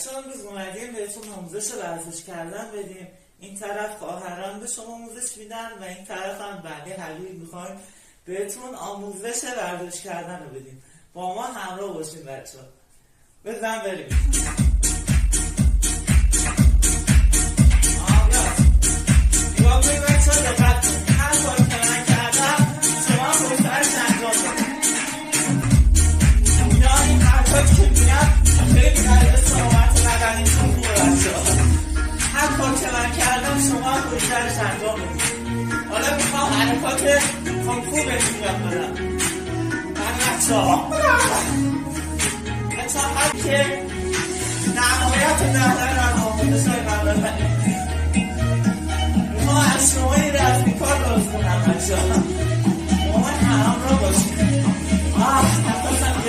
بچه ها امروز اومدیم بهتون آموزش ورزش کردن بدیم. این طرف خواهران به شما آموزش میدن و این طرف هم بنده حبیب میخوایم بهتون آموزش ورزش کردن رو بدیم. با ما همراه باشین بچه ها. بزن بریم. نگاه کنید بچه ها، دقت کنید. هر کاری که من کردم شما پشترش انجام بدید. اینا این حرکاتی که میگم خیلی در استقامت بدنی خوبه بچه ها. هر کاری که من کردم شما پشترش انجام بدید. حالا میخوام حرکات کنکو بهتون یاد بدم. من بچه ها هم که نهایت در آموزش‌های من بزنید. ما از شما این رسمی کار لازم کنم بچه ها. ما همراه باشید. نفسم